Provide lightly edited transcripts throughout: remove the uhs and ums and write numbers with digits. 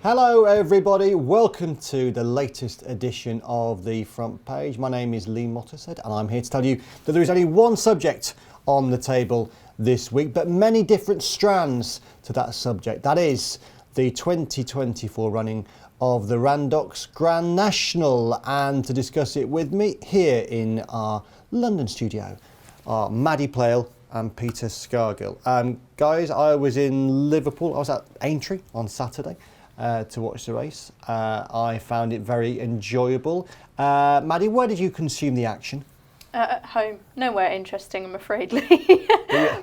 Hello everybody, welcome to the latest edition of the Front Page. My name is Lee Mottershead and I'm here to tell you that there is only one subject on the table this week, but many different strands to that subject. That is the 2024 running of the Randox Grand National. And to discuss it with me here in our London studio are Maddy Playle and Peter Scargill. Guys, I was in Liverpool, I was at Aintree on Saturday to watch the race. I found it very enjoyable. Maddy, where did you consume the action? At home. Nowhere interesting, I'm afraid, Lee.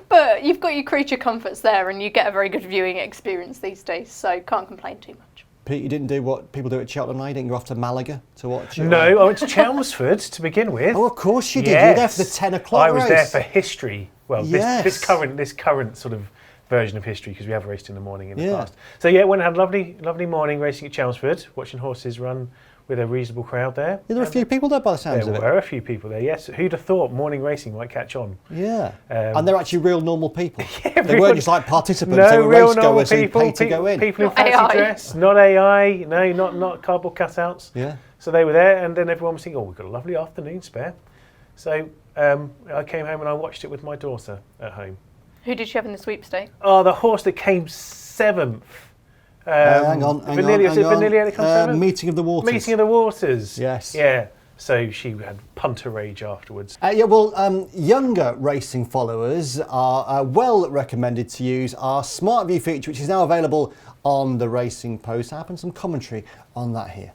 But you've got your creature comforts there and you get a very good viewing experience these days, so can't complain too much. Pete, you didn't do what people do at Cheltenham now? You didn't go off to Malaga to watch it? No, I went to Chelmsford to begin with. Oh, of course you did. Yes. You were there for the 10 o'clock race. I was there for history. Well, yes. this current sort of version of history, because we have raced in the morning in the past. So yeah, went and had a lovely morning racing at Chelmsford, watching horses run with a reasonable crowd there. There were a few people there by the sounds of it. There were a few people there, yes. Who'd have thought morning racing might catch on? Yeah. And they're actually real normal people. Yeah, they weren't just like participants, no, they were real race normal goers who people, paid to go in. People in Not fancy AI. dress, not AI, no, not cardboard cutouts. Yeah. So they were there, and then everyone was thinking, oh, we've got a lovely afternoon spare. So I came home and I watched it with my daughter at home. Who did you have in the sweepstake? Oh, the horse that came seventh. Hang on. Vanillia that comes seventh? Meeting of the Waters. Meeting of the Waters. Yes. Yeah. So she had punter rage afterwards. Younger racing followers are well recommended to use our Smart View feature, which is now available on the Racing Post app, and some commentary on that here.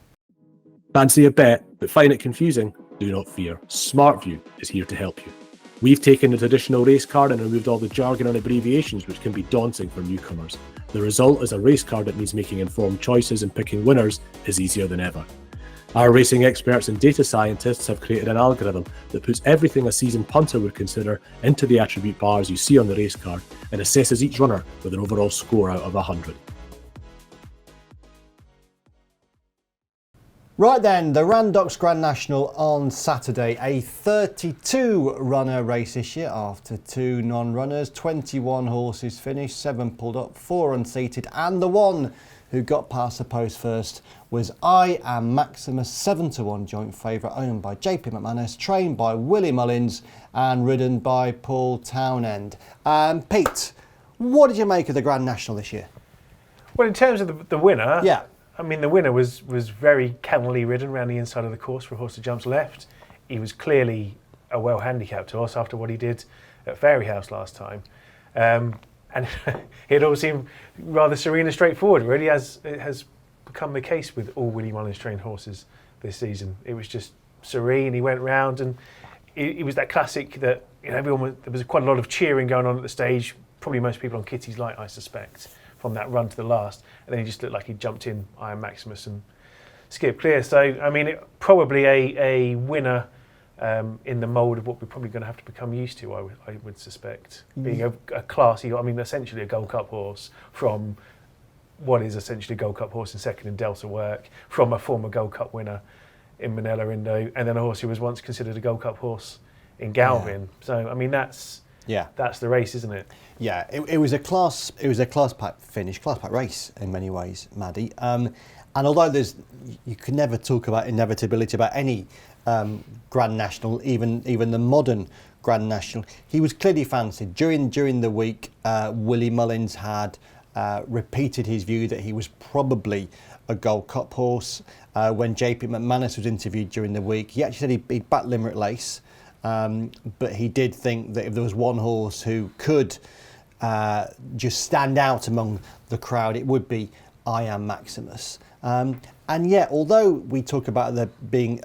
Fancy a bet, but find it confusing? Do not fear. Smart View is here to help you. We've taken the traditional race card and removed all the jargon and abbreviations which can be daunting for newcomers. The result is a race card that means making informed choices and picking winners is easier than ever. Our racing experts and data scientists have created an algorithm that puts everything a seasoned punter would consider into the attribute bars you see on the race card and assesses each runner with an overall score out of 100. Right then, the Randox Grand National on Saturday, a 32-runner race this year after 2 non-runners, 21 horses finished, 7 pulled up, 4 unseated, and the one who got past the post first was I Am Maximus, 7-1 joint favourite, owned by JP McManus, trained by Willie Mullins and ridden by Paul Townend. Pete, what did you make of the Grand National this year? Well, in terms of the winner, yeah. I mean, the winner was very cannily ridden around the inside of the course for a horse that jumps left. He was clearly a well-handicapped horse after what he did at Fairyhouse last time. And it all seemed rather serene and straightforward, really, as it has become the case with all Willie Mullins trained horses this season. It was just serene. He went round and it was that classic that, you know, there was quite a lot of cheering going on at the stage, probably most people on Kitty's Light, I suspect, from that run to the last, and then he just looked like he jumped in I Am Maximus and skipped clear. So, I mean, probably a winner in the mould of what we're probably going to have to become used to, I would suspect. Being a classy, I mean, essentially a Gold Cup horse from what is essentially a Gold Cup horse in second in Delta Work, from a former Gold Cup winner in Manila Indo, and then a horse who was once considered a Gold Cup horse in Galvin. Yeah. So, I mean, that's the race, isn't it? Yeah, it was a class pack finish, class pack race in many ways, Maddy. And although you can never talk about inevitability about any Grand National, even the modern Grand National, he was clearly fancied. During the week, Willie Mullins had repeated his view that he was probably a Gold Cup horse. When JP McManus was interviewed during the week, he actually said he'd back Limerick Lace. But he did think that if there was one horse who could just stand out among the crowd, it would be I Am Maximus. And yet, although we talk about there being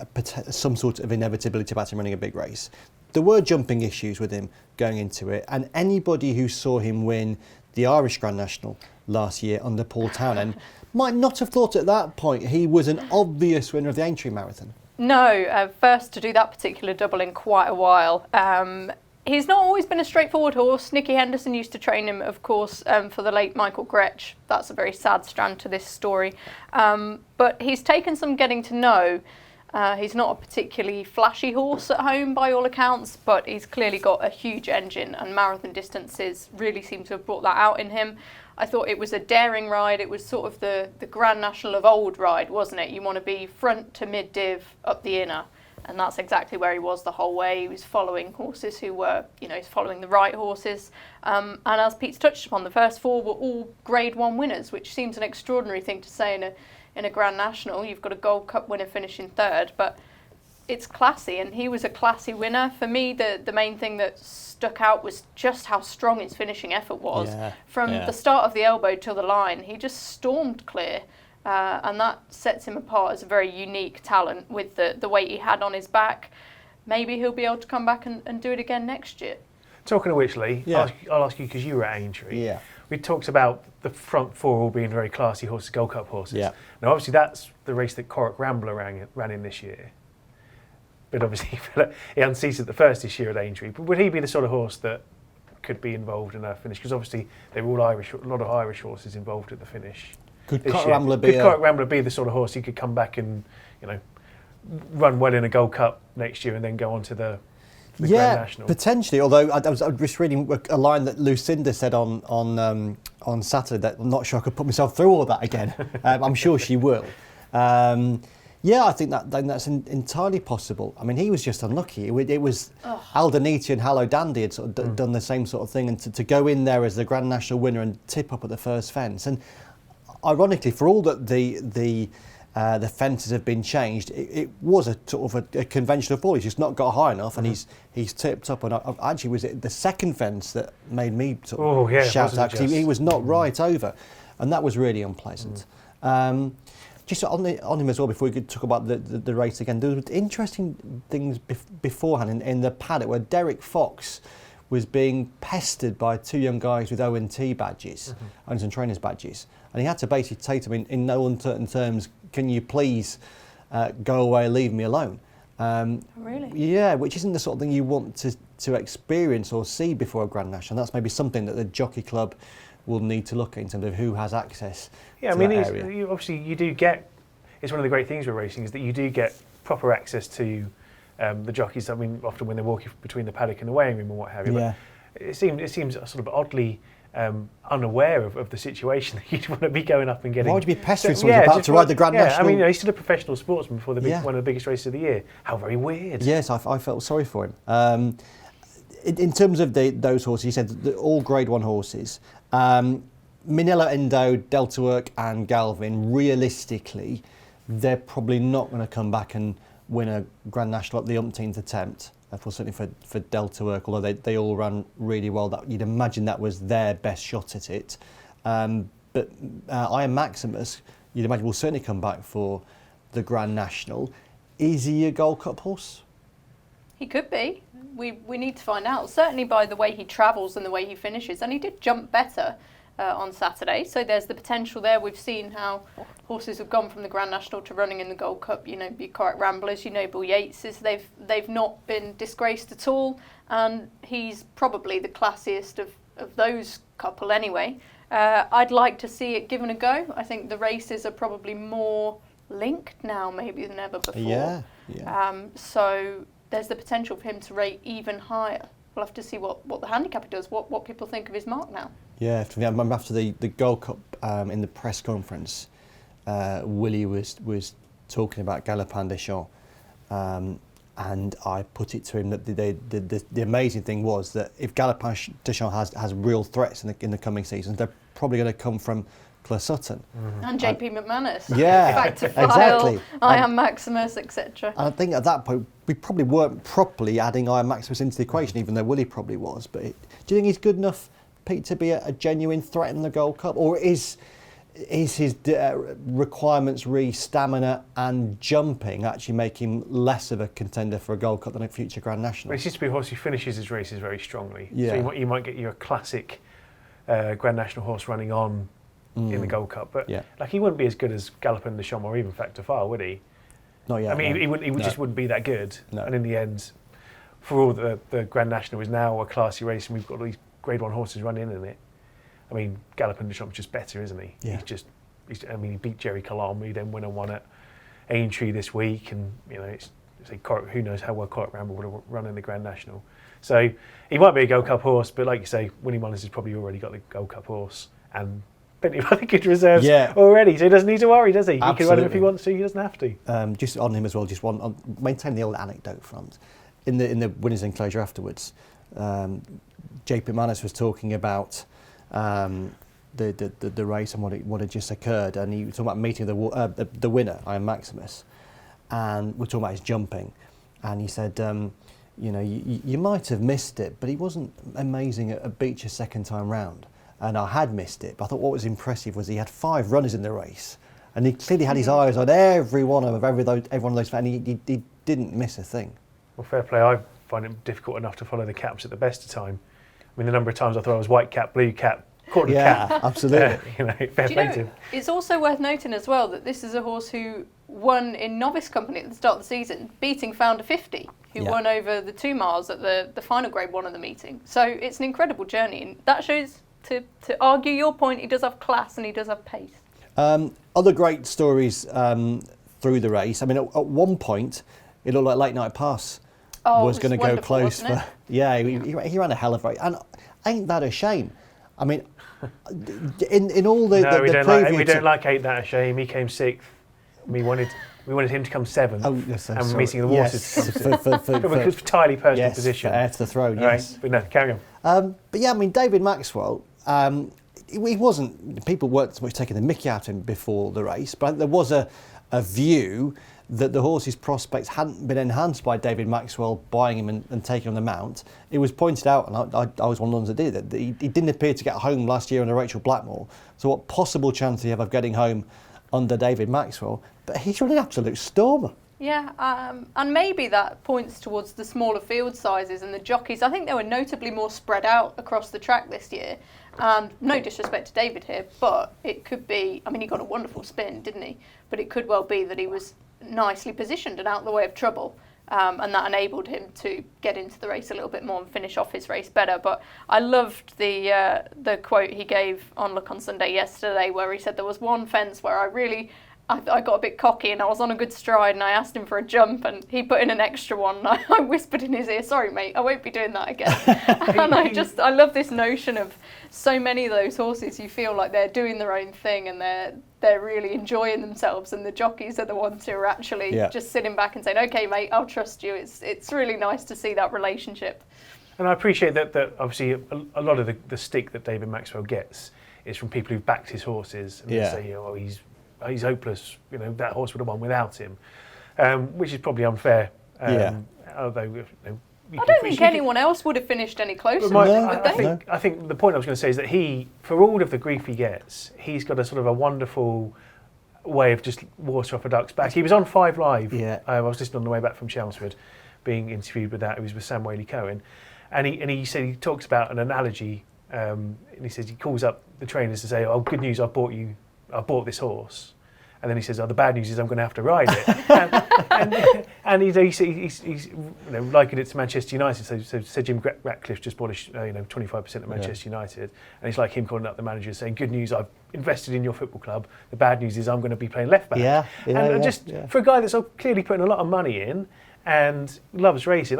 some sort of inevitability about him running a big race, there were jumping issues with him going into it. And anybody who saw him win the Irish Grand National last year under Paul Townend might not have thought at that point he was an obvious winner of the Aintree Marathon. No, first to do that particular double in quite a while. He's not always been a straightforward horse. Nicky Henderson used to train him, of course, for the late Michael Gretsch. That's a very sad strand to this story. But he's taken some getting to know. He's not a particularly flashy horse at home by all accounts, but he's clearly got a huge engine, and marathon distances really seem to have brought that out in him. I thought it was a daring ride. It was sort of the Grand National of old ride, wasn't it? You want to be front to mid-div up the inner, and that's exactly where he was the whole way. He was following horses who were, he's following the right horses. And as Pete's touched upon, the first 4 were all Grade 1 winners, which seems an extraordinary thing to say in a Grand National. You've got a Gold Cup winner finishing 3rd, but it's classy, and he was a classy winner. For me, the main thing that stuck out was just how strong his finishing effort was. From the start of the elbow till the line, he just stormed clear, and that sets him apart as a very unique talent with the weight he had on his back. Maybe he'll be able to come back and do it again next year. Talking of which, Lee, I'll ask you, because you were at Aintree. Yeah. We talked about the front 4 all being very classy horses, Gold Cup horses. Yeah. Now, obviously, that's the race that Corach Rambler ran in this year. But obviously, he unseated the first this year at Aintree. But would he be the sort of horse that could be involved in a finish? Because obviously, they were all Irish, a lot of Irish horses involved at the finish. Could Corach Rambler be the sort of horse who could come back and, run well in a Gold Cup next year and then go on to the Grand National? Potentially. Although I was just reading a line that Lucinda said on Saturday that I'm not sure I could put myself through all that again. I'm sure she will. I think that's entirely possible. I mean, he was just unlucky. It was Aldaniti and Hallow Dandy had sort of done the same sort of thing, and to go in there as the Grand National winner and tip up at the first fence. And ironically, for all that the fences have been changed, it was a sort of a conventional fall. He's just not got high enough, and he's tipped up. And actually, was it the second fence that made me sort of shout out, because he was not right over, and that was really unpleasant. Just on him as well, before we could talk about the race again, there was interesting things beforehand in the paddock where Derek Fox was being pestered by 2 young guys with ONT badges, owners and trainers badges, and he had to basically say to them in no uncertain terms, "Can you please go away, leave me alone?" Really? Yeah, which isn't the sort of thing you want to experience or see before a Grand National. That's maybe something that the Jockey Club will need to look at in terms of who has access to that area. Obviously you do get, it's one of the great things with racing is that you do get proper access to the jockeys. I mean, often when they're walking between the paddock and the weighing room and what have you. Yeah. But it seems sort of oddly unaware of the situation that you'd want to be going up and getting. Why would you be pestering someone who's about to ride the Grand National? I mean, he's still a professional sportsman before one of the biggest races of the year. How very weird. Yes, I felt sorry for him. In terms of those horses, you said all Grade 1 horses. Minella Endo, Delta Work and Galvin, realistically, they're probably not going to come back and win a Grand National at the umpteenth attempt. Certainly for Delta Work, although they all ran really well. That you'd imagine that was their best shot at it. But I Am Maximus, you'd imagine will certainly come back for the Grand National. Is he a Gold Cup horse? He could be. We need to find out. Certainly by the way he travels and the way he finishes, and he did jump better on Saturday, so there's the potential there. We've seen how horses have gone from the Grand National to running in the Gold Cup. Corach Ramblers, Bill Yateses, they've not been disgraced at all, and he's probably the classiest of those couple anyway. I'd like to see it given a go. I think the races are probably more linked now maybe than ever before. So there's the potential for him to rate even higher. We'll have to see what the handicapper does, what people think of his mark now. Yeah, I remember after the Gold Cup in the press conference, Willie was talking about Galopin des Champs, and I put it to him that the amazing thing was that if Galopin des Champs has real threats in the coming seasons, they're probably going to come from Sutton. And JP McManus. Yeah, Back to File, exactly. I Am Maximus, etc. And I think at that point, we probably weren't properly adding I Am Maximus into the equation, even though Willie probably was. But do you think he's good enough, Pete, to be a genuine threat in the Gold Cup? Or is his requirements stamina and jumping actually make him less of a contender for a Gold Cup than a future Grand National? Well, he seems to be a horse who finishes his races very strongly. Yeah. So you might get your classic Grand National horse running on in the Gold Cup, but he wouldn't be as good as Galopin des Champs or even Factor File, would he? Not yet. I mean, he just wouldn't be that good. No. And in the end, for all the Grand National is now a classy race, and we've got all these Grade 1 horses running in it. I mean, Galopin des Champs is just better, isn't he? Yeah. He beat Jerry Colombe. He then won at Aintree this week, and who knows how well Corrick Ramble would have run in the Grand National. So he might be a Gold Cup horse, but like you say, Winnie Mullins has probably already got the Gold Cup horse and plenty of other good reserves already, so he doesn't need to worry, does he? Absolutely. He can run him if he wants to, he doesn't have to. Just on him as well, maintain the old anecdote front. In the winners' enclosure afterwards, JP McManus was talking about the race and what had just occurred, and he was talking about meeting the winner, I Am Maximus, and we're talking about his jumping, and he said, you might have missed it, but he wasn't amazing at Becher's second time round, and I had missed it, but I thought what was impressive was he had 5 runners in the race, and he clearly had his eyes on every one of those, and he didn't miss a thing. Well, fair play. I find it difficult enough to follow the caps at the best of time. I mean, the number of times I thought I was white cap, blue cap, quarter cap. Yeah, absolutely. Fair play to him. It's also worth noting as well that this is a horse who won in novice company at the start of the season, beating Founder 50, who won over the 2 miles at the final grade 1 of the meeting. So it's an incredible journey, and that shows, to argue your point, he does have class and he does have pace. Other great stories through the race. I mean, at one point, it looked like Late Night Pass was going to go close. He ran a hell of a race. And ain't that a shame? I mean, in all the we preview... don't like Ain't That a Shame. He came 6th. We wanted him to come 7th. Oh, yes, and Meeting the Waters to come 6th. For entirely personal position. Heir to the throne, yes. Right. But no, carry on. But yeah, I mean, David Maxwell, he wasn't... People weren't so much taking the mickey out of him before the race, but there was a view that the horse's prospects hadn't been enhanced by David Maxwell buying him and taking on the mount. It was pointed out, and I was one of the ones that did it, that he didn't appear to get home last year under Rachel Blackmore. So what possible chance do you have of getting home under David Maxwell? But he's running an absolute stormer. Yeah, and maybe that points towards the smaller field sizes and the jockeys. I think they were notably more spread out across the track this year. And no disrespect to David here, but it could be, I mean, he got a wonderful spin, didn't he? But it could well be that he was nicely positioned and out of the way of trouble, and that enabled him to get into the race a little bit more and finish off his race better. But I loved the quote he gave on Look on Sunday yesterday, where he said there was one fence where I got a bit cocky and I was on a good stride and I asked him for a jump and he put in an extra one and I whispered in his ear, sorry mate, I won't be doing that again. And I love this notion of so many of those horses, you feel like they're doing their own thing and they're really enjoying themselves, and the jockeys are the ones who are actually just sitting back and saying, okay mate, I'll trust you. It's really nice to see that relationship. And I appreciate that obviously a lot of the stick that David Maxwell gets is from people who've backed his horses and they say, he's hopeless. That horse would have won without him, which is probably unfair. Although I don't think anyone else would have finished any closer. I think the point I was going to say is that he, for all of the grief he gets, he's got a sort of a wonderful way of just water off a duck's back. He was on 5 Live. Yeah. I was listening on the way back from Chelmsford, being interviewed with that. It was with Sam Whaley-Cohen, and he said he talks about an analogy. And he says he calls up the trainers to say, "Oh, good news! I bought this horse." And then he says, "Oh, the bad news is I'm going to have to ride it." and he's likened it to Manchester United. So Jim Ratcliffe just bought 25% of Manchester United, and it's like him calling up the manager saying, "Good news, I've invested in your football club. The bad news is I'm going to be playing left back." For a guy that's clearly putting a lot of money in and loves racing,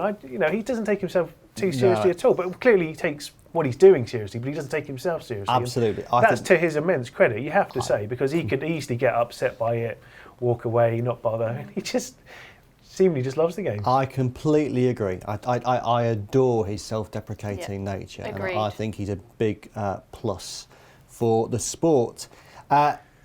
he doesn't take himself too seriously at all. But clearly he takes what he's doing seriously, but he doesn't take himself seriously. Absolutely. That's to his immense credit, you have to say, because he could easily get upset by it, walk away, not bother. He just seemingly just loves the game. I completely agree. I adore his self-deprecating nature. Agreed. And I think he's a big plus for the sport.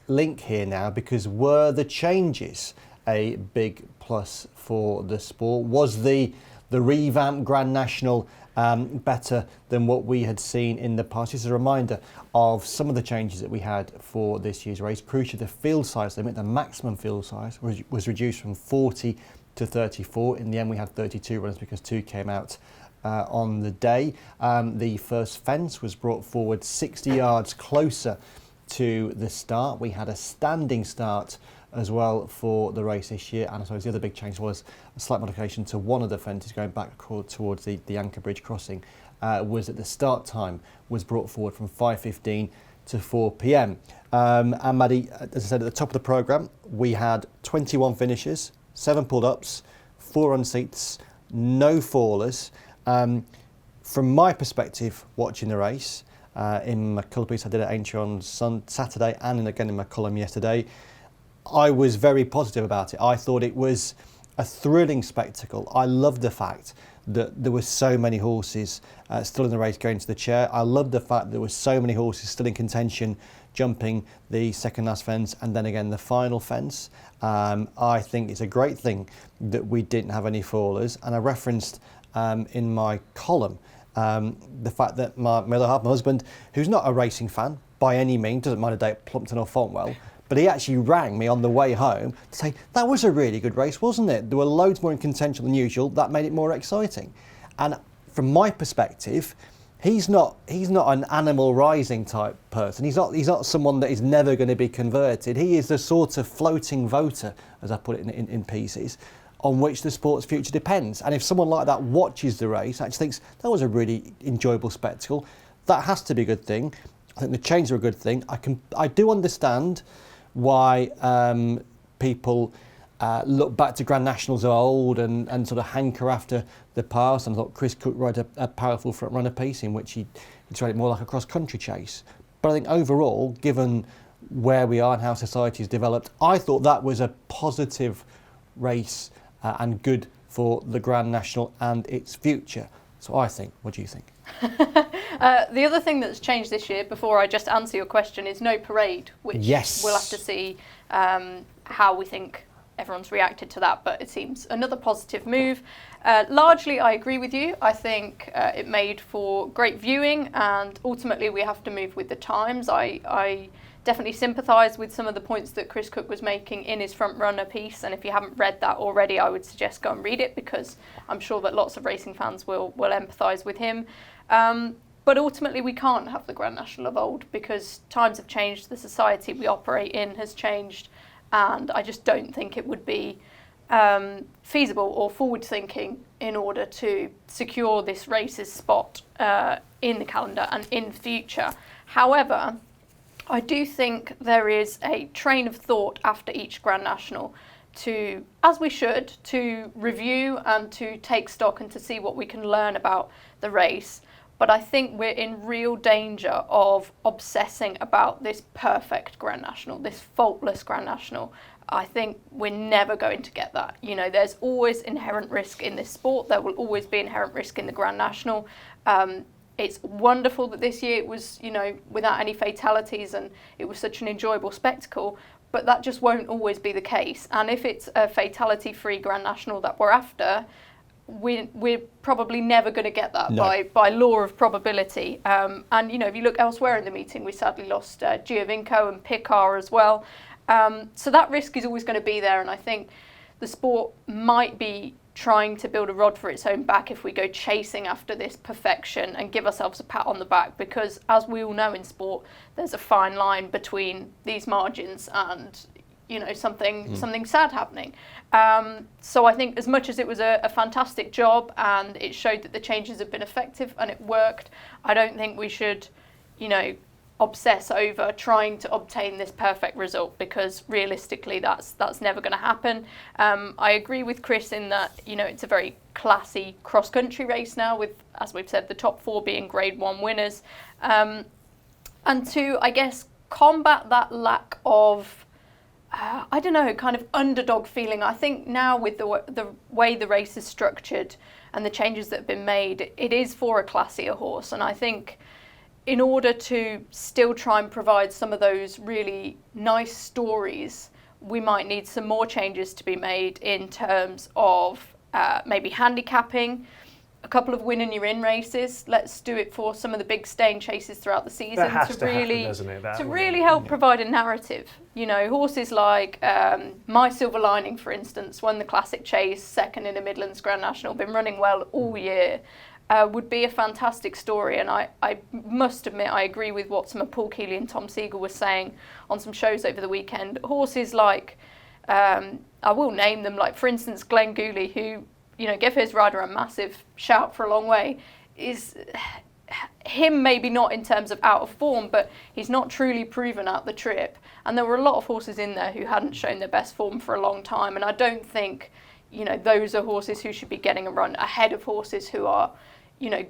Link here now, because were the changes a big plus for the sport? Was the revamped Grand National better than what we had seen in the past? Just a reminder of some of the changes that we had for this year's race. Crucially, the field size limit, the maximum field size, was reduced from 40 to 34. In the end, we had 32 runners because 2 came out on the day. The first fence was brought forward 60 yards closer to the start. We had a standing start as well for the race this year, and I suppose the other big change was a slight modification to one of the fences going back towards the Anchor Bridge crossing, was that the start time was brought forward from 5:15 to 4 p.m. And Maddy, as I said at the top of the programme, we had 21 finishes, 7 pulled-ups, 4 unseats, no fallers. From my perspective, watching the race, in my colour piece I did at Aintree on Saturday and again in my column yesterday, I was very positive about it. I thought it was a thrilling spectacle. I loved the fact that there were so many horses still in the race going to the chair. I loved the fact that there were so many horses still in contention jumping the second last fence and then again the final fence. I think it's a great thing that we didn't have any fallers, and I referenced in my column the fact that my other half, my husband, who's not a racing fan by any means, doesn't mind a day at Plumpton or Fontwell, but he actually rang me on the way home to say, that was a really good race, wasn't it? There were loads more in contention than usual. That made it more exciting. And from my perspective, he's not an animal rising type person. He's not someone that is never going to be converted. He is the sort of floating voter, as I put it in pieces, on which the sport's future depends. And if someone like that watches the race, actually thinks that was a really enjoyable spectacle, that has to be a good thing. I think the changes are a good thing. I do understand why people look back to Grand Nationals of old and sort of hanker after the past. And I thought Chris Cook wrote a powerful front runner piece in which he tried it more like a cross-country chase. But I think overall, given where we are and how society has developed, I thought that was a positive race and good for the Grand National and its future. So I think, what do you think? The other thing that's changed this year, before I just answer your question, is no parade, which yes. We'll have to see how we think everyone's reacted to that, but it seems another positive move. Largely, I agree with you. I think it made for great viewing, and ultimately we have to move with the times. I definitely sympathise with some of the points that Chris Cook was making in his front runner piece, and if you haven't read that already, I would suggest go and read it, because I'm sure that lots of racing fans will empathise with him. But ultimately we can't have the Grand National of old, because times have changed, the society we operate in has changed, and I just don't think it would be feasible or forward thinking in order to secure this race's spot in the calendar and in future. However, I do think there is a train of thought after each Grand National to, as we should, to review and to take stock and to see what we can learn about the race. But I think we're in real danger of obsessing about this perfect Grand National, this faultless Grand National. I think we're never going to get that. You know, there's always inherent risk in this sport. There will always be inherent risk in the Grand National. It's wonderful that this year it was, you know, without any fatalities, and it was such an enjoyable spectacle, but that just won't always be the case. And if it's a fatality-free Grand National that we're after, we're probably never going to get that by law of probability. And, you know, if you look elsewhere in the meeting, we sadly lost Giovinco and Picard as well. So that risk is always going to be there, and I think the sport might be trying to build a rod for its own back if we go chasing after this perfection and give ourselves a pat on the back, because as we all know in sport, there's a fine line between these margins and, you know, something sad happening. So I think as much as it was a fantastic job and it showed that the changes have been effective and it worked, I don't think we should, you know, obsess over trying to obtain this perfect result, because realistically that's never going to happen. I agree with Chris in that, you know, it's a very classy cross-country race now with, as we've said, the top 4 being Grade 1 winners. And to, I guess, combat that lack of, I don't know, kind of underdog feeling, I think now with the way the race is structured and the changes that have been made, it is for a classier horse. And I think in order to still try and provide some of those really nice stories, we might need some more changes to be made in terms of maybe handicapping, a couple of win and you're in races. Let's do it for some of the big staying chases throughout the season to really happen, doesn't it? To really help provide a narrative. You know, horses like My Silver Lining, for instance, won the Classic Chase, second in a Midlands Grand National, been running well all year. Would be a fantastic story, and I must admit I agree with what some of Paul Keeley and Tom Siegel were saying on some shows over the weekend. Horses like, I will name them, like for instance Glenn Gooley, who, you know, gave his rider a massive shout for a long way, is him maybe not in terms of out of form, but he's not truly proven out the trip. And there were a lot of horses in there who hadn't shown their best form for a long time. And I don't think, those are horses who should be getting a run ahead of horses who are,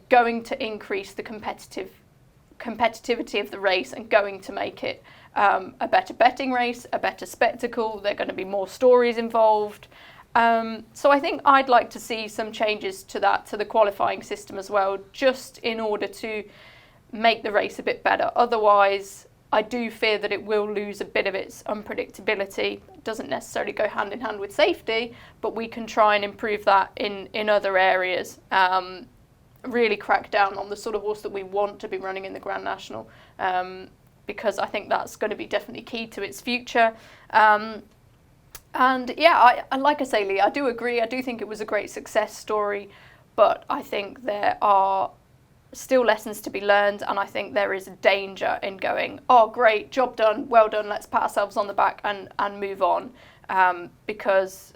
going to increase the competitivity of the race and going to make it a better betting race, a better spectacle. There are going to be more stories involved. So I think I'd like to see some changes to the qualifying system as well, just in order to make the race a bit better. Otherwise, I do fear that it will lose a bit of its unpredictability. It doesn't necessarily go hand in hand with safety, but we can try and improve that in other areas. Really crack down on the sort of horse that we want to be running in the Grand National, because I think that's going to be definitely key to its future. And yeah, I like I say, Lee, I do agree. I do think it was a great success story, but I think there are still lessons to be learned, and I think there is a danger in going, oh great, job done, well done, let's pat ourselves on the back and move on, because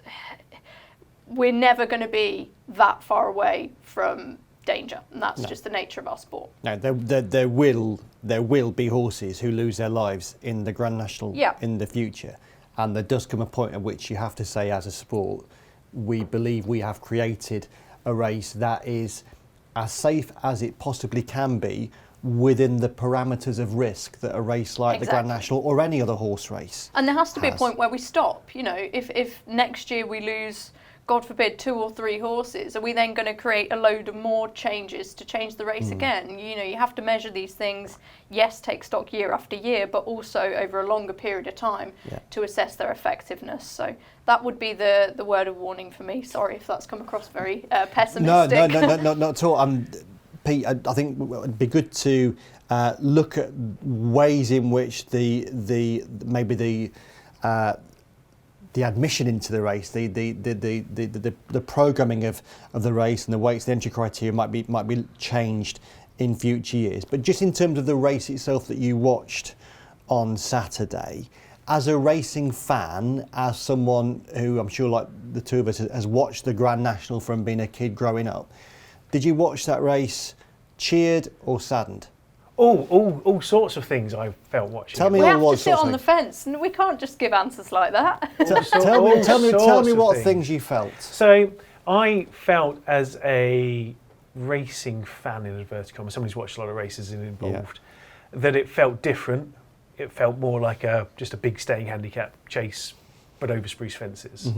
we're never going to be that far away from danger, and that's just the nature of our sport. No, there will be horses who lose their lives in the Grand National in the future, and there does come a point at which you have to say, as a sport, we believe we have created a race that is as safe as it possibly can be within the parameters of risk that a race like the Grand National or any other horse race And there has to be a point where we stop. If next year we lose, God forbid, 2 or 3 horses, are we then going to create a load of more changes to change the race again? You have to measure these things, yes, take stock year after year, but also over a longer period of time to assess their effectiveness. So that would be the word of warning for me. Sorry if that's come across very pessimistic. No, not at all. Pete, I think it would be good to look at ways in which the admission into the race, the programming of the race and the weights, the entry criteria might be changed in future years. But just in terms of the race itself that you watched on Saturday, as a racing fan, as someone who I'm sure, like the two of us, has watched the Grand National from being a kid growing up, did you watch that race cheered or saddened? All sorts of things I felt watching. Tell me we all have what to sit on the fence, and we can't just give answers like that. Tell me what things you felt. So I felt, as a racing fan in inverted commas, someone who's watched a lot of races and involved, that it felt different. It felt more like just a big staying handicap chase, but over spruce fences.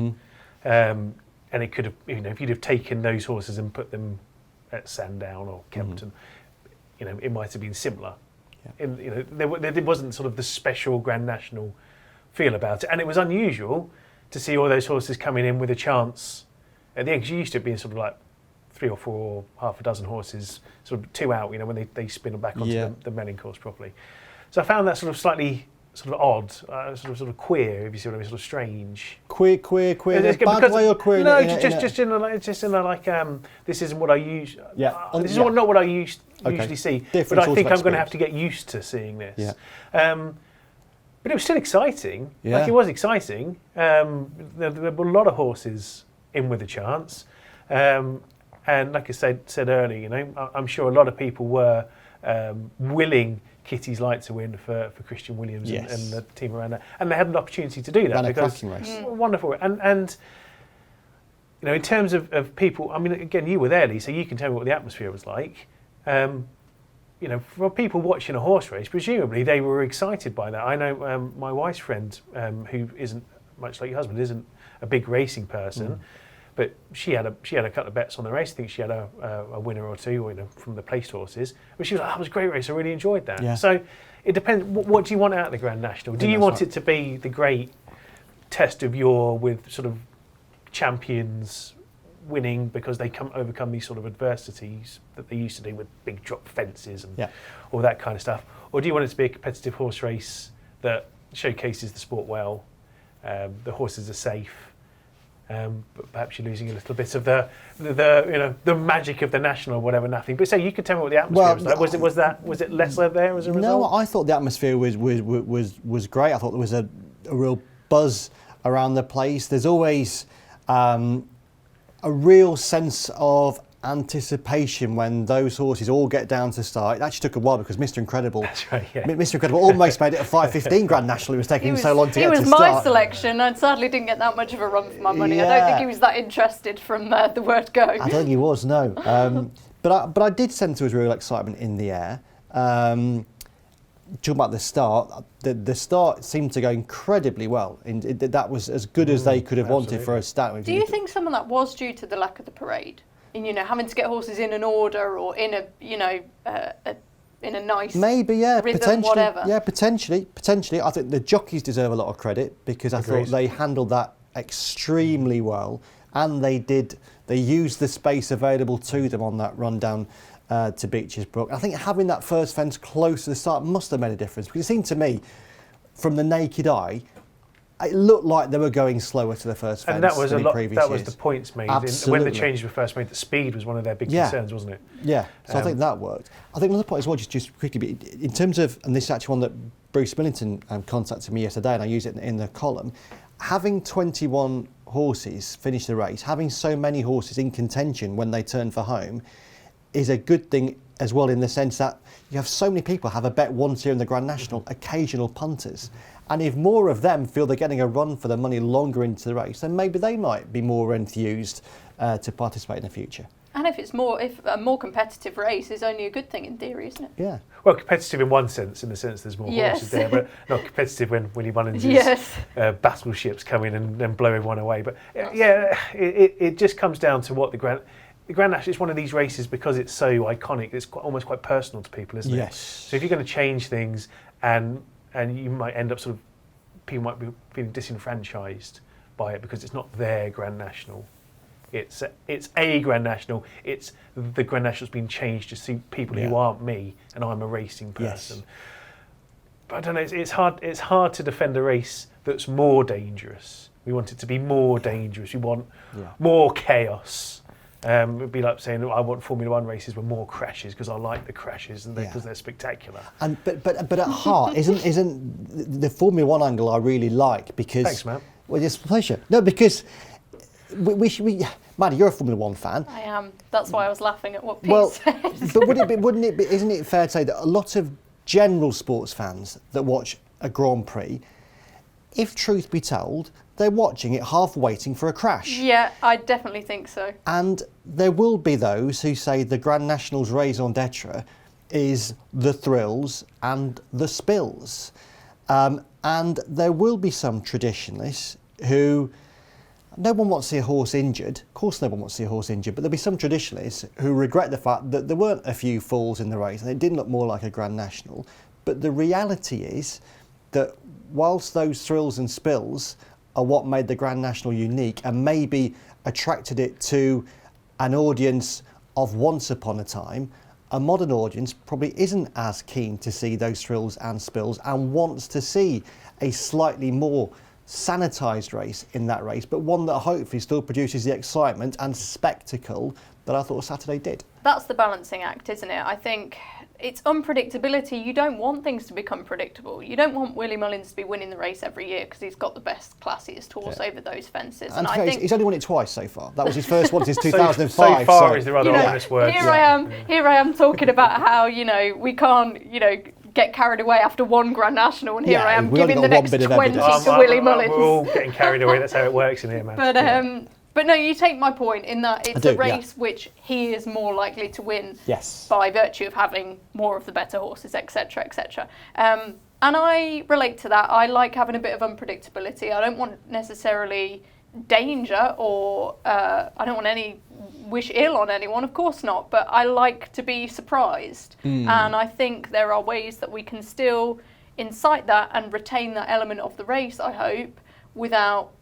And it could have, if you'd have taken those horses and put them at Sandown or Kempton, it might have been similar. There wasn't sort of the special Grand National feel about it, and it was unusual to see all those horses coming in with a chance at the end, because you used to it being sort of like 3 or 4, half a dozen horses, sort of 2 out, when they spin them back onto the Melling course properly. So I found that sort of slightly odd, sort of queer, if you see what I mean, sort of strange. Queer, in a bad way or queer? No, just in a this isn't what I use. This is not what I usually see. But I think I'm going to have to get used to seeing this. But it was still exciting. Like, it was exciting. There were a lot of horses in with a chance, and like I said earlier, I'm sure a lot of people were willing Kitty's Light to win for Christian Williams and the team around that, and they had an opportunity to do that. Ran a cracking race. Wonderful. And in terms of people, I mean, again, you were there, Lee, so you can tell me what the atmosphere was like. For people watching a horse race, presumably they were excited by that. I know my wife's friend, who isn't, much like your husband, isn't a big racing person, but she had a couple of bets on the race. I think she had a winner or two, from the placed horses. But she was like, "That was a great race. I really enjoyed that." Yeah. So it depends. What do you want out of the Grand National? Do you want it to be the great test of yore with sort of champions winning because they overcome these sort of adversities that they used to do with big drop fences and all that kind of stuff? Or do you want it to be a competitive horse race that showcases the sport well, the horses are safe, but perhaps you're losing a little bit of the magic of the National or whatever, nothing. But you could tell me what the atmosphere was like. Was it lesser there as a result? No, I thought the atmosphere was great. I thought there was a real buzz around the place. There's always a real sense of anticipation when those horses all get down to start. It actually took a while because Mr. Incredible, That's right, yeah. Mr. Incredible almost made it a 5:15 Grand National. It was taking him so long to get to start. He was my selection. I sadly didn't get that much of a run for my money. I don't think he was that interested from the word go. I don't think he was, no. But I did sense there was real excitement in the air. Talking about the start seemed to go incredibly well. That was as good as they could have wanted for a start. Do you think some of that was due to the lack of the parade? In having to get horses in an order or in a nice maybe rhythm, potentially whatever. Yeah, potentially. I think the jockeys deserve a lot of credit because I thought they handled that extremely well, and they used the space available to them on that run down to Beeches Brook. I think having that first fence close to the start must have made a difference because it seemed to me, from the naked eye, it looked like they were going slower to the first fence. And that was than in previous that was years. the points made Absolutely. when the changes were first made. That speed was one of their big concerns, wasn't it? Yeah, so I think that worked. I think another point as well, just quickly, in terms of, and this is actually one that Bruce Millington contacted me yesterday, and I use it in the column. Having 21 horses finish the race, having so many horses in contention when they turn for home, is a good thing as well, in the sense that you have so many people have a bet once here in the Grand National, occasional punters. And if more of them feel they're getting a run for their money longer into the race, then maybe they might be more enthused to participate in the future. And if a more competitive race is only a good thing in theory, isn't it? Yeah. Well, competitive in one sense, in the sense there's more horses there, but not competitive when Willie Mullins' battleships come in and blow everyone away. But it just comes down to what the Grand National is one of these races because it's so iconic. It's almost quite personal to people, isn't it? Yes. So if you're going to change things and you might end up people might be feeling disenfranchised by it because it's not their Grand National. It's a Grand National. It's the Grand National's been changed to suit people who aren't me, and I'm a racing person. Yes. But I don't know. It's hard to defend a race that's more dangerous. We want it to be more dangerous. We want more chaos. It would be like saying I want Formula One races with more crashes because I like the crashes and because they're spectacular. And but at heart, isn't the Formula One angle I really like because. Thanks, man. Well, it's a pleasure. No, because we Maddie, you're a Formula One fan. I am. That's why I was laughing at what Pete said. But wouldn't it be? Isn't it fair to say that a lot of general sports fans that watch a Grand Prix, if truth be told, they're watching it half waiting for a crash. Yeah, I definitely think so. And there will be those who say the Grand National's raison d'etre is the thrills and the spills. And there will be some traditionalists who, no one wants to see a horse injured. Of course no one wants to see a horse injured, but there'll be some traditionalists who regret the fact that there weren't a few falls in the race and it didn't look more like a Grand National. But the reality is that whilst those thrills and spills are what made the Grand National unique and maybe attracted it to an audience of once upon a time, a modern audience probably isn't as keen to see those thrills and spills and wants to see a slightly more sanitised race in that race, but one that hopefully still produces the excitement and spectacle that I thought Saturday did. That's the balancing act, isn't it? I think it's unpredictability. You don't want things to become predictable. You don't want Willie Mullins to be winning the race every year because he's got the best, classiest horse over those fences. And I think he's only won it twice so far. That was his first one since 2005. So far is the rather honest word. Here I am talking about how, we can't, get carried away after one Grand National, and here I am giving the next 20 to Willie Mullins. We're all getting carried away. That's how it works in here, man. But no, you take my point in that it's a race which he is more likely to win by virtue of having more of the better horses, etc., etc. And I relate to that. I like having a bit of unpredictability. I don't want necessarily danger or I don't want any wish ill on anyone, of course not, but I like to be surprised. And I think there are ways that we can still incite that and retain that element of the race, I hope, without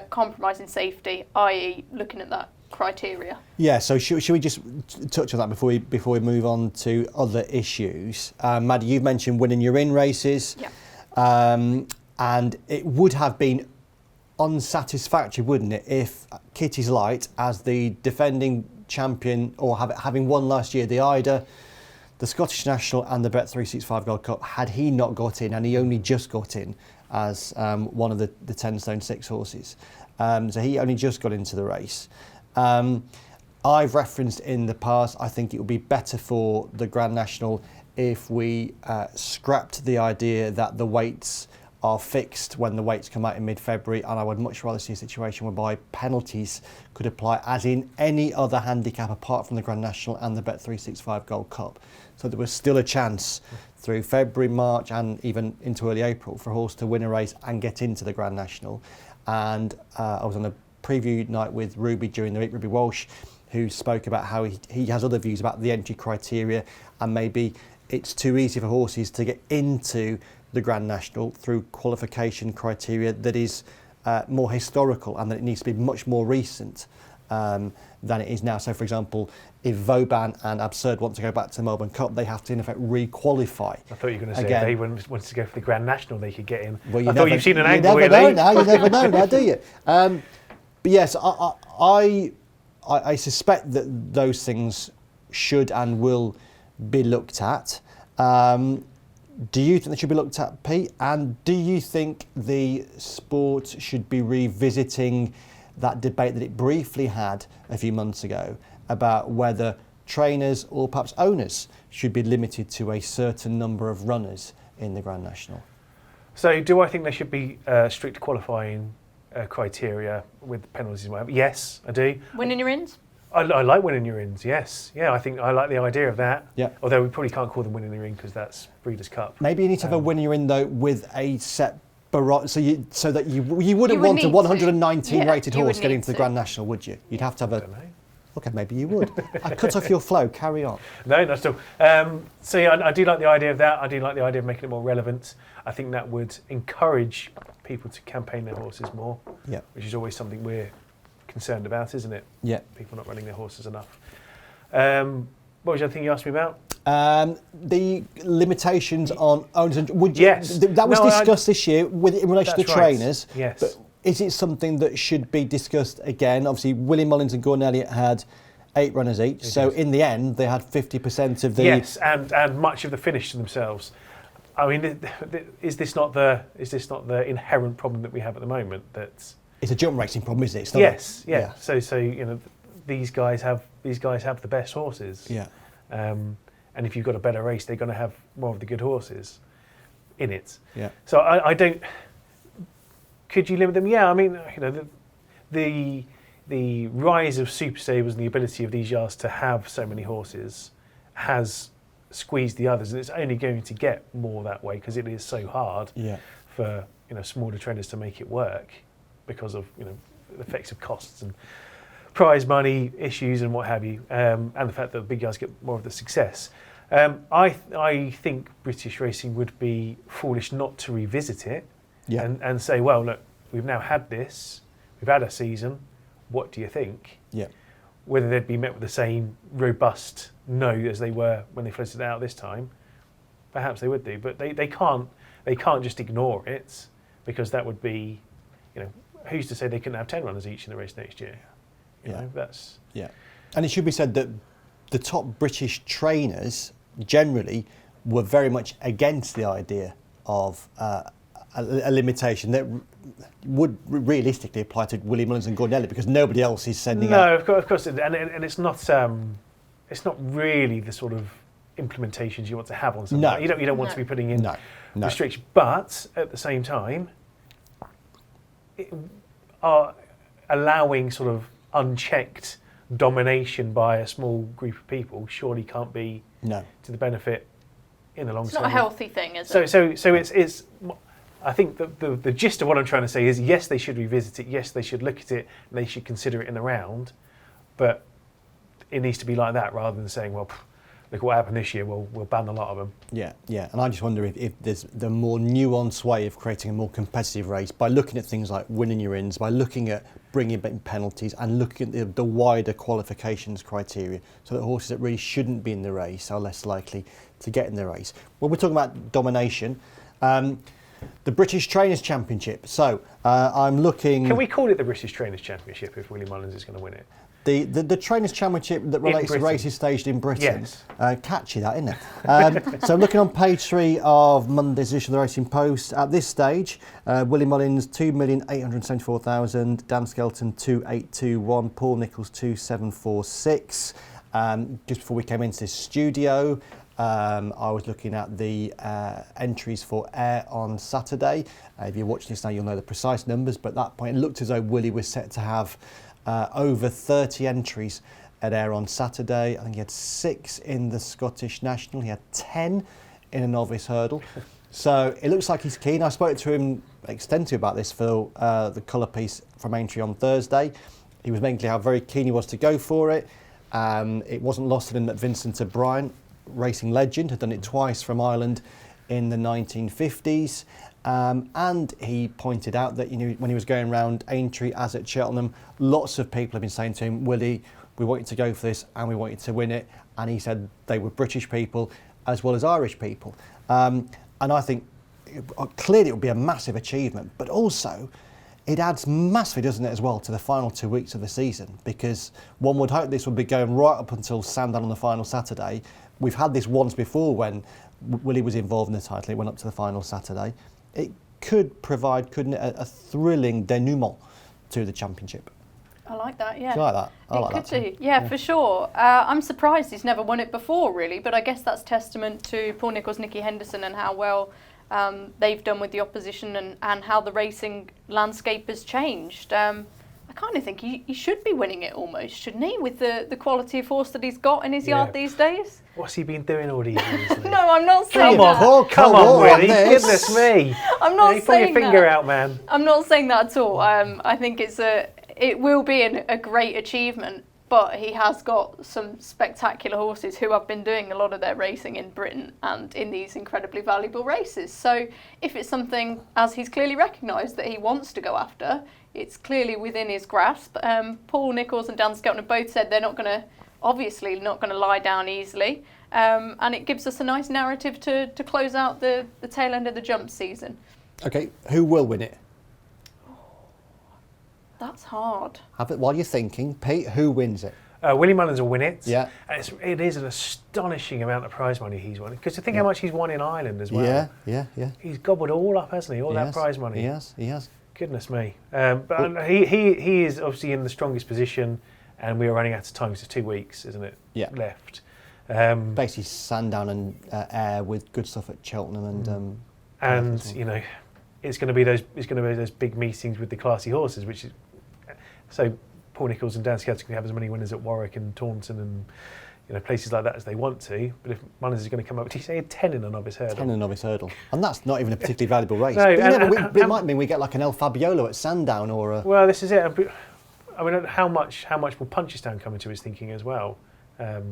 compromising safety, i.e. looking at that criteria. Yeah, so should we just touch on that before we move on to other issues? Maddie, you've mentioned winning your in races. Yeah. And it would have been unsatisfactory, wouldn't it, if Kitty's Light, as the defending champion, or having won last year the Ida, the Scottish National and the Bet365 Gold Cup, had he not got in, and he only just got in as one of the 10 stone 6 horses. So he only just got into the race. I've referenced in the past, I think it would be better for the Grand National if we scrapped the idea that the weights are fixed when the weights come out in mid-February, and I would much rather see a situation whereby penalties could apply as in any other handicap apart from the Grand National and the Bet365 Gold Cup. So there was still a chance through February, March and even into early April for a horse to win a race and get into the Grand National. And I was on a preview night with Ruby during the week, Ruby Walsh, who spoke about how he has other views about the entry criteria, and maybe it's too easy for horses to get into the Grand National through qualification criteria that is more historical, and that it needs to be much more recent than it is now. So, for example, if Vauban and Absurd want to go back to the Melbourne Cup, they have to, in effect, re-qualify. I thought you were going to say again. if they wanted to go for the Grand National, they could get in. Well, I thought you've seen an angle You here, never know Lee. now, you never know now, do you? But yes, I suspect that those things should and will be looked at. Do you think they should be looked at, Pete? And do you think the sport should be revisiting that debate that it briefly had a few months ago about whether trainers or perhaps owners should be limited to a certain number of runners in the Grand National? So do I think there should be strict qualifying criteria with penalties and whatever? Yes, I do. Winning your ins? I like winning your ins, yes. Yeah, I think I like the idea of that. Yeah. Although we probably can't call them winning your in because that's Breeders' Cup. Maybe you need to have a winner you're in though with a set so that you wouldn't You would want a need 119 to. rated Yeah, you horse would getting need to the to. Grand National, would you? You'd have to have I a. don't know. Okay, maybe you would. I cut off your flow. Carry on. No, not at all. So yeah, I do like the idea of that. I do like the idea of making it more relevant. I think that would encourage people to campaign their horses more, Yeah. which is always something we're concerned about, isn't it? Yeah. People not running their horses enough. What was the other thing you asked me about? The limitations on owners and would you, Yes. that was No, discussed this year in relation to That's right. trainers. Yes. But is it something that should be discussed again? Obviously, Willie Mullins and Gordon Elliott had 8 runners each, so in the end they had 50% of the. Yes, and much of the finish to themselves. I mean, is this not the inherent problem that we have at the moment? That's It's a jump racing problem, isn't it? It's not yes, a- yeah. So you know, these guys have the best horses. Yeah. And if you've got a better race, they're going to have more of the good horses in it. Yeah. So I don't. Could you limit them? Yeah. I mean, you know, the rise of super stables and the ability of these yards to have so many horses has squeezed the others, and it's only going to get more that way because it is so hard Yeah. for smaller trainers to make it work because of the effects of costs and prize money issues and what have you, and the fact that the big guys get more of the success. I think British racing would be foolish not to revisit it and say, well, look, we've now had this, we've had a season, what do you think? Yeah. Whether they'd be met with the same robust no as they were when they floated it out this time, perhaps they would do, but they can't just ignore it because that would be, who's to say they couldn't have 10 runners each in the race next year? You know, that's... Yeah. And it should be said that the top British trainers generally were very much against the idea of a limitation that would realistically apply to Willie Mullins and Gordon Elliott because nobody else is sending out. No, of course, and it's not really the sort of implementations you want to have on something. No. Like, you don't want to be putting in No. restrictions, but at the same time, are allowing sort of unchecked domination by a small group of people surely can't be to the benefit in the long term. It's not a healthy thing, is So it? so it's. I think the gist of what I'm trying to say is yes, they should revisit it. Yes, they should look at it. And they should consider it in the round, but it needs to be like that rather than saying, well, look what happened this year. We'll ban a lot of them. Yeah, yeah. And I just wonder if there's the more nuanced way of creating a more competitive race by looking at things like winning your ins, by looking at bringing in penalties and looking at the wider qualifications criteria so that horses that really shouldn't be in the race are less likely to get in the race. Well, we're talking about domination. The British Trainers' Championship. So I'm looking... Can we call it the British Trainers' Championship if Willie Mullins is going to win it? The Trainers' Championship that relates to Britain. races staged in Britain. Yes. Catchy, that, isn't it? So looking on page 3 of Monday's issue of the Racing Post, at this stage, Willie Mullins, 2,874,000, Dan Skelton, 2,821, Paul Nicholls, 2,746. Just before we came into this studio, I was looking at the entries for air on Saturday. If you watch this now, you'll know the precise numbers, but at that point it looked as though Willie was set to have over 30 entries at air on Saturday. I think he had 6 in the Scottish National. He had 10 in a novice hurdle. So it looks like he's keen. I spoke to him extensively about this for the colour piece from Aintree on Thursday. He was making clear how very keen he was to go for it. It wasn't lost on him that Vincent O'Brien, racing legend, had done it twice from Ireland in the 1950s. And he pointed out that, you know, when he was going around Aintree as at Cheltenham, lots of people have been saying to him, Willie, we want you to go for this and we want you to win it. And he said they were British people as well as Irish people. And I think clearly it would be a massive achievement, but also it adds massively, doesn't it, as well, to the final 2 weeks of the season, because one would hope this would be going right up until Sandown on the final Saturday. We've had this once before when Willie was involved in the title. It went up to the final Saturday. It could provide, couldn't it, a thrilling denouement to the championship. I like that, yeah. Do you like that? I like It that could too. do, yeah, for sure. I'm surprised he's never won it before, really, but I guess that's testament to Paul Nicholls, Nicky Henderson, and how well they've done with the opposition and how the racing landscape has changed. I kind of think he should be winning it almost, shouldn't he, with the quality of horse that he's got in his yard these days? What's he been doing all these years? Lee? No, I'm not saying Come on, that. Paul, come on, Willie. this. Goodness me. I'm not You put saying your finger that. out, man. I'm not saying that at all. I think it will be a great achievement, but he has got some spectacular horses who have been doing a lot of their racing in Britain and in these incredibly valuable races. So if it's something, as he's clearly recognised, that he wants to go after, it's clearly within his grasp. Paul Nicholls and Dan Skelton have both said they're not going to lie down easily, and it gives us a nice narrative to close out the tail end of the jump season. Okay, who will win it? That's hard. Have it while you're thinking. Pete, who wins it? Willie Mullins will win it. Yeah. And it is an astonishing amount of prize money he's won. Because think how much he's won in Ireland as well. Yeah. He's gobbled it all up, hasn't he? All that prize money. He has. Goodness me. But he is obviously in the strongest position, and we are running out of time. It's 2 weeks, isn't it? Yeah. Left. Basically Sandown and Ayr with good stuff at Cheltenham and you know, it's going to be those big meetings with the classy horses, which is so Paul Nicholls and Dan Skelton can have as many winners at Warwick and Taunton and, you know, places like that as they want to. But if Mullins is going to come up, did you say 10 in a novice hurdle? 10 in a novice hurdle, and that's not even a particularly valuable race. No, but it might mean we get like an El Fabiolo at Sandown or a. Well, this is it. I mean, how much will Punchestown come into his thinking as well? I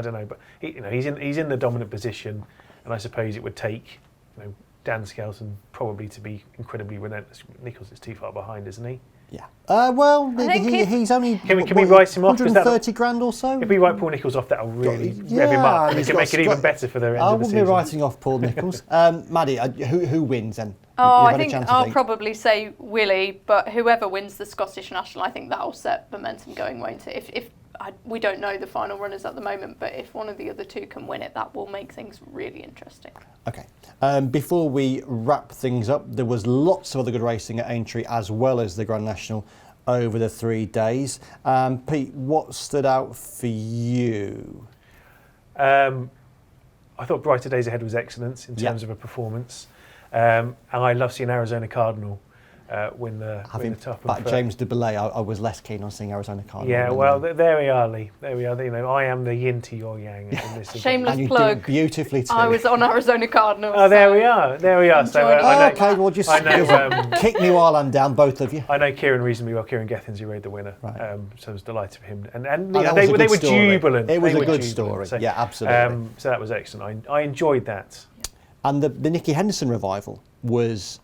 don't know, but he's in the dominant position, and I suppose it would take, you know, Dan Skelton probably to be incredibly relentless. Nicholls is too far behind, isn't he? Yeah. Well, he's only. Can we write him off? 130 grand or so. If we write Paul Nicholls off, that'll really rev him up. And it can make it even better for their end I of the wouldn't season. be writing off Paul Nicholls. Maddie, who wins then? Oh, You've I had a think chance to I'll think. probably say Willie, but whoever wins the Scottish National, I think that'll set momentum going, won't it? If we don't know the final runners at the moment, but if one of the other two can win it, that will make things really interesting. Okay. Before we wrap things up, there was lots of other good racing at Aintree as well as the Grand National over the 3 days. Pete, what stood out for you? I thought Brighter Days Ahead was excellent in terms of a performance. And I love seeing Arizona Cardinal win the top. But James de Belay, I was less keen on seeing Arizona Cardinal. Yeah, well, there we are, Lee. There we are. You know, I am the yin to your yang. In this Shameless and you plug. do it beautifully too. I was on Arizona Cardinals. Oh, there we are. There we are. So I know, Okay, well, just I know, kick me while I'm down, both of you. I know Kieran reasonably well. Kieran Gethins, who rode the winner. Right. So I was delighted for him. And And you know, that was a they good were story. jubilant. It was They a were good jubilant. story. Yeah, absolutely. So that was excellent. I enjoyed that. And the Nicky Henderson revival was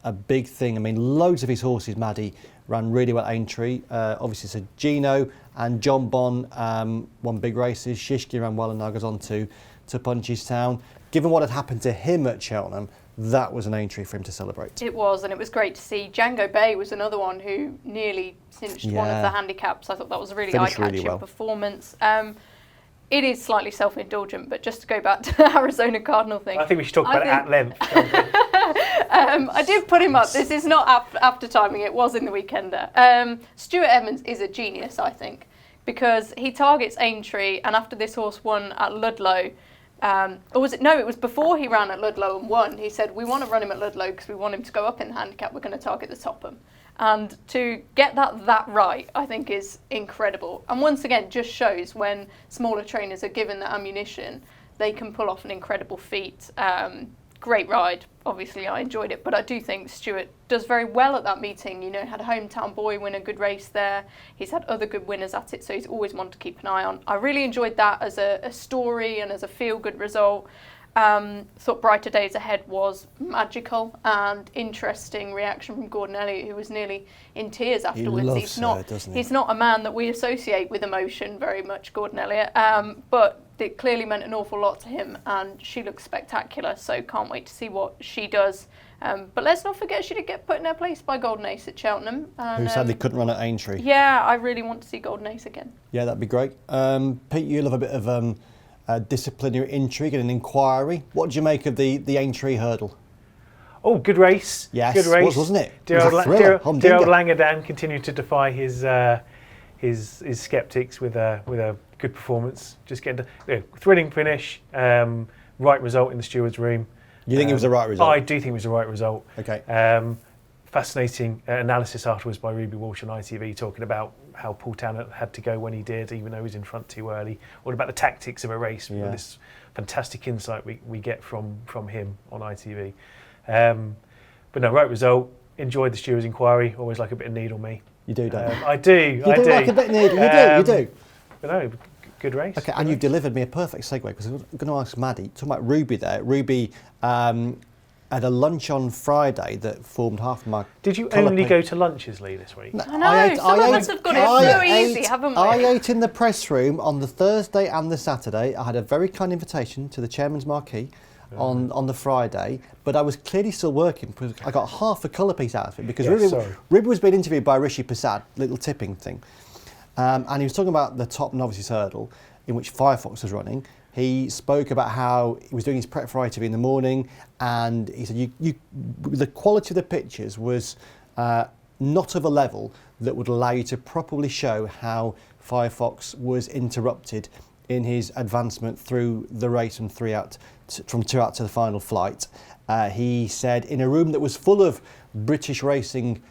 a big thing. I mean, loads of his horses, Maddy, ran really well at Aintree. Obviously, so Gino and John Bon won big races. Shishki ran well and now goes on to Punchestown. Given what had happened to him at Cheltenham, that was an Aintree for him to celebrate. It was, and it was great to see. Django Bay was another one who nearly cinched one of the handicaps. I thought that was a really eye-catching performance. It is slightly self-indulgent, but just to go back to the Arizona Cardinal thing. I think we should talk about it at length. I did put him up. This is not after timing, it was in the Weekender. Stuart Evans is a genius, I think, because he targets Aintree, and after this horse won at Ludlow, or was it? No, it was before he ran at Ludlow and won. He said, we want to run him at Ludlow because we want him to go up in the handicap. We're going to target the Topham. And to get that right, I think is incredible. And once again, just shows when smaller trainers are given the ammunition, they can pull off an incredible feat. Great ride. Obviously, I enjoyed it, but I do think Stuart does very well at that meeting. You know, had a hometown boy win a good race there. He's had other good winners at it, so he's always one to keep an eye on. I really enjoyed that as a story and as a feel-good result. Thought Brighter Days Ahead was magical, and interesting reaction from Gordon Elliott, who was nearly in tears afterwards. He loves her, he's not a man that we associate with emotion very much, Gordon Elliott, but it clearly meant an awful lot to him, and she looks spectacular, so can't wait to see what she does. But let's not forget she did get put in her place by Golden Ace at Cheltenham. And, who sadly couldn't run at Aintree. Yeah, I really want to see Golden Ace again. Yeah, that'd be great. Pete, you love a bit of disciplinary intrigue and an inquiry. What did you make of the Aintree hurdle? Oh, good race. Yes, good race. wasn't it? Dear It was a thriller. old Langadan continued to defy his skeptics with a good performance. Just getting thrilling finish, right result in the steward's room. You think it was the right result? I do think it was the right result. Okay. Fascinating analysis afterwards by Ruby Walsh on ITV, talking about how Paul Tanner had to go when he did, even though he was in front too early. All about the tactics of a race. Yeah. This fantastic insight we get from him on ITV. But no, right result. Enjoyed the steward's inquiry. Always like a bit of needle me. You do, don't you? I do. You do like a bit of needle. You do. But no, good race. Okay, and you've delivered me a perfect segue, because I was going to ask Maddy, talking about Ruby there. Ruby had a lunch on Friday that formed half of my... Did you only go to lunches, Lee, this week? I know, some of us have got it so easy, haven't we? I ate in the press room on the Thursday and the Saturday. I had a very kind invitation to the chairman's marquee on the Friday, but I was clearly still working because I got half a colour piece out of it, because Ruby was being interviewed by Rishi Prasad, little tipping thing, and he was talking about the top novices hurdle in which Firefox was running. He spoke about how he was doing his prep for ITV in the morning, and he said the quality of the pictures was not of a level that would allow you to properly show how Firefox was interrupted in his advancement through the race from two out to the final flight. He said in a room that was full of British racing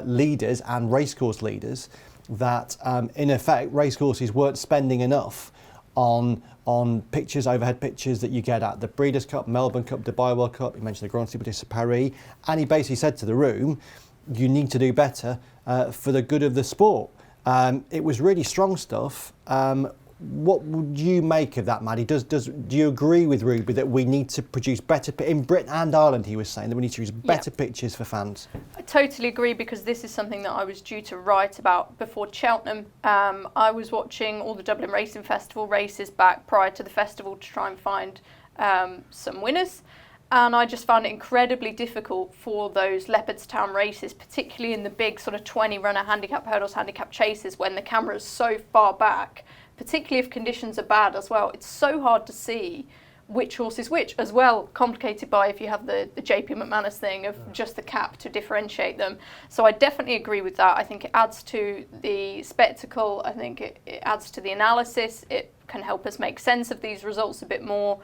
leaders and racecourse leaders that in effect racecourses weren't spending enough on pictures, overhead pictures that you get at the Breeders' Cup, Melbourne Cup, Dubai World Cup. He mentioned the Grand Prix de Paris, and he basically said to the room, you need to do better for the good of the sport. It was really strong stuff. What would you make of that, Maddy? Do you agree with Ruby that we need to produce better, in Britain and Ireland, he was saying, that we need to produce better pictures for fans? I totally agree, because this is something that I was due to write about before Cheltenham. I was watching all the Dublin Racing Festival races back prior to the festival to try and find some winners. And I just found it incredibly difficult for those Leopardstown races, particularly in the big sort of 20 runner handicap hurdles, handicap chases, when the camera's so far back, particularly if conditions are bad as well. It's so hard to see which horse is which, as well, complicated by if you have the JP McManus thing of just the cap to differentiate them. So I definitely agree with that. I think it adds to the spectacle. I think it adds to the analysis. It can help us make sense of these results a bit more.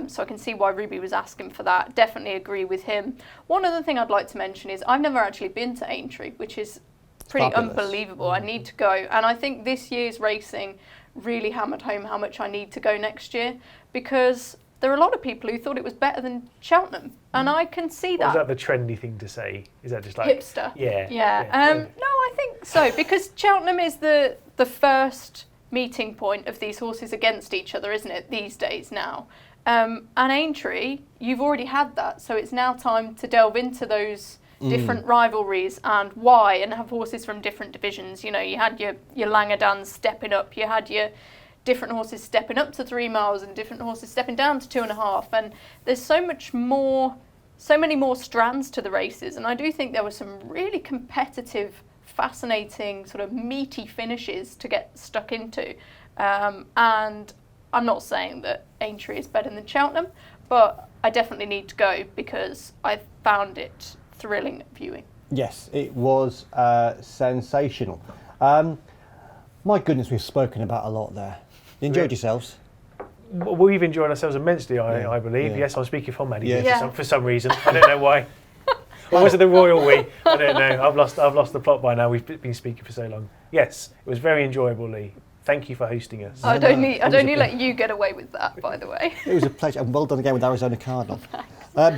So I can see why Ruby was asking for that. Definitely agree with him. One other thing I'd like to mention is I've never actually been to Aintree, which is pretty Fabulous. Unbelievable. I need to go. And I think this year's racing really hammered home how much I need to go next year, because there are a lot of people who thought it was better than Cheltenham, and I can see that. Is that the trendy thing to say? Is that just like hipster? Yeah. No, I think so, because Cheltenham is the first meeting point of these horses against each other, isn't it, these days now? And Aintree, you've already had that, so it's now time to delve into those different rivalries and why, and have horses from different divisions. You know, you had your Langadans stepping up, you had your different horses stepping up to 3 miles and different horses stepping down to 2.5, and there's so much more so many more strands to the races, and I do think there were some really competitive, fascinating, sort of meaty finishes to get stuck into. And I'm not saying that Aintree is better than Cheltenham, but I definitely need to go because I found it thrilling viewing. Yes, it was sensational. My goodness, we've spoken about a lot there. You enjoyed yourselves? We've enjoyed ourselves immensely, I believe. Yeah. Yes, I'm speaking for Maddie Yeah. for some reason. I don't know why. Or was it the royal we? I don't know. I've lost the plot by now. We've been speaking for so long. Yes, it was very enjoyable, Lee. Thank you for hosting us. I'd only let you get away with that, by the way. It was a pleasure, and well done again with Arizona Cardinal.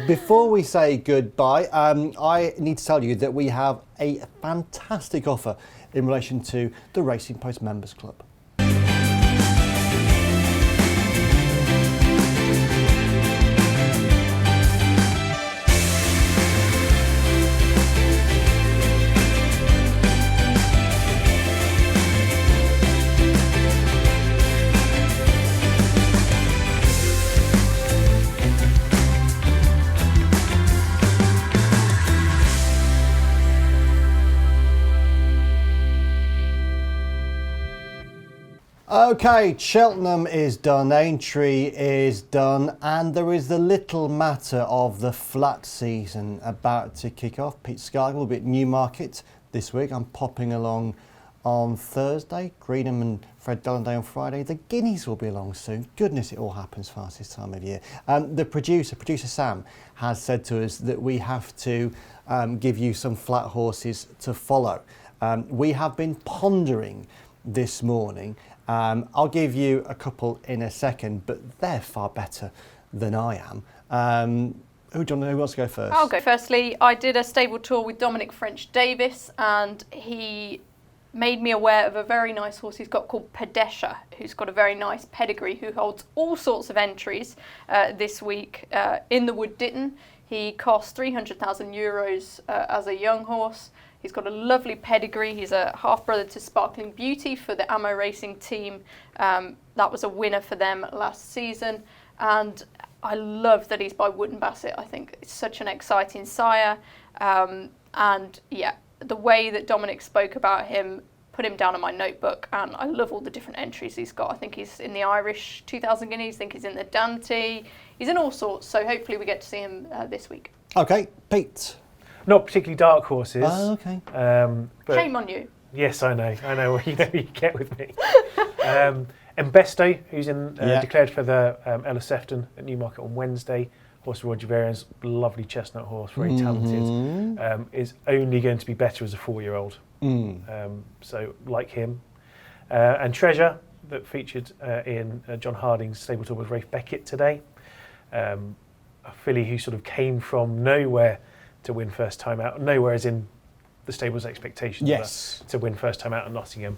Before we say goodbye, I need to tell you that we have a fantastic offer in relation to the Racing Post Members Club. Okay, Cheltenham is done, Aintree is done, and there is the little matter of the flat season about to kick off. Pete Scargill will be at Newmarket this week. I'm popping along on Thursday. Greenham and Fred Dallonday on Friday. The Guineas will be along soon. Goodness, it all happens fast this time of year. The producer Sam, has said to us that we have to give you some flat horses to follow. We have been pondering this morning. I'll give you a couple in a second, but they're far better than I am. Who wants to go first? I'll go firstly. I did a stable tour with Dominic French-Davis, and he made me aware of a very nice horse he's got called Padesha, who's got a very nice pedigree, who holds all sorts of entries this week in the Wood Ditton. He cost €300,000 as a young horse. He's got a lovely pedigree. He's a half-brother to Sparkling Beauty for the Ammo Racing team. That was a winner for them last season. And I love that he's by Wootton Bassett. I think it's such an exciting sire. And yeah, the way that Dominic spoke about him, put him down on my notebook. And I love all the different entries he's got. I think he's in the Irish 2,000 Guineas. I think he's in the Dante. He's in all sorts. So hopefully we get to see him this week. Okay, Pete. Not particularly dark horses. Oh, okay. But shame on you. Yes, I know. You know you get with me. Embesto, who's declared for the Ella Sefton at Newmarket on Wednesday. Horse for Roger Varian's, lovely chestnut horse, very talented. Is only going to be better as a 4-year-old. So like him. And Treasure, that featured in John Harding's stable tour with Rafe Beckett today. A filly who sort of came from nowhere to win first time out. Nowhere as in the stable's expectations. Yes. To win first time out at Nottingham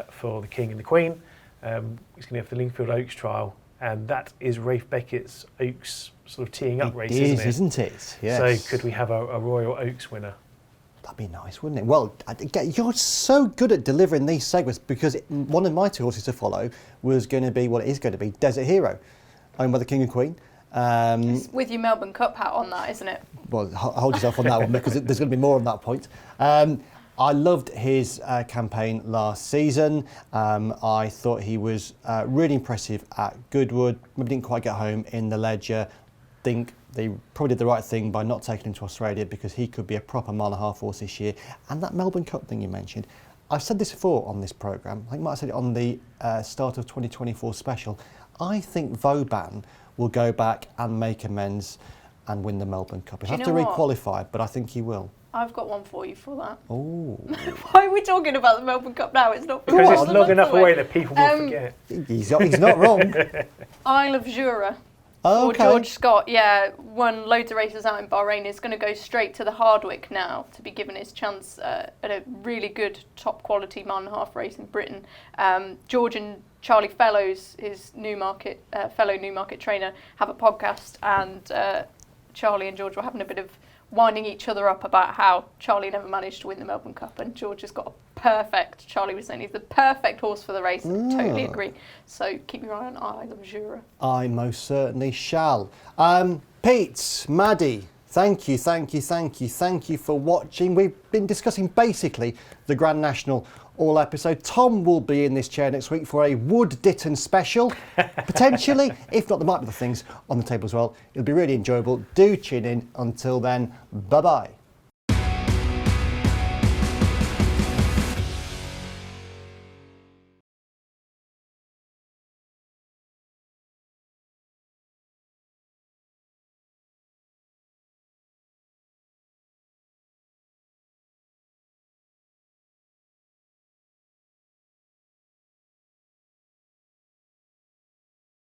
for the King and the Queen. He's going to have the Lingfield Oaks trial, and that is Rafe Beckett's Oaks sort of teeing up race, isn't it? Yes. So could we have a Royal Oaks winner? That'd be nice, wouldn't it? Well, you're so good at delivering these segments, because one of my 2 horses to follow is going to be Desert Hero, owned by the King and Queen. It's with your Melbourne Cup hat on that, isn't it? Well, hold yourself on that one, because there's going to be more on that point. I loved his campaign last season. I thought he was really impressive at Goodwood. Maybe didn't quite get home in the Ledger. Think they probably did the right thing by not taking him to Australia, because he could be a proper mile-and-a-half horse this year. And that Melbourne Cup thing you mentioned, I've said this before on this programme. I think I might have said it on the start of 2024 special. I think Vauban will go back and make amends and win the Melbourne Cup. He'll have to re-qualify, but I think he will. I've got one for you for that. Oh. Why are we talking about the Melbourne Cup now? It's not because it's long enough away that people will forget. He's not wrong. Isle of Jura. Oh, okay. Or George Scott, won loads of races out in Bahrain. Is going to go straight to the Hardwick now to be given his chance at a really good top quality mile-and-a-half race in Britain. George and Charlie Fellows, his fellow Newmarket trainer, have a podcast, and Charlie and George were having a bit of winding each other up about how Charlie never managed to win the Melbourne Cup, and George has got Charlie was saying he's the perfect horse for the race. Totally agree. So keep your eye on Isle of Jura. I most certainly shall. Pete, Maddie, Thank you for watching. We've been discussing basically the Grand National all episode. Tom will be in this chair next week for a Wood Ditton special, potentially. If not, there might be other things on the table as well. It'll be really enjoyable. Do tune in. Until then, bye-bye.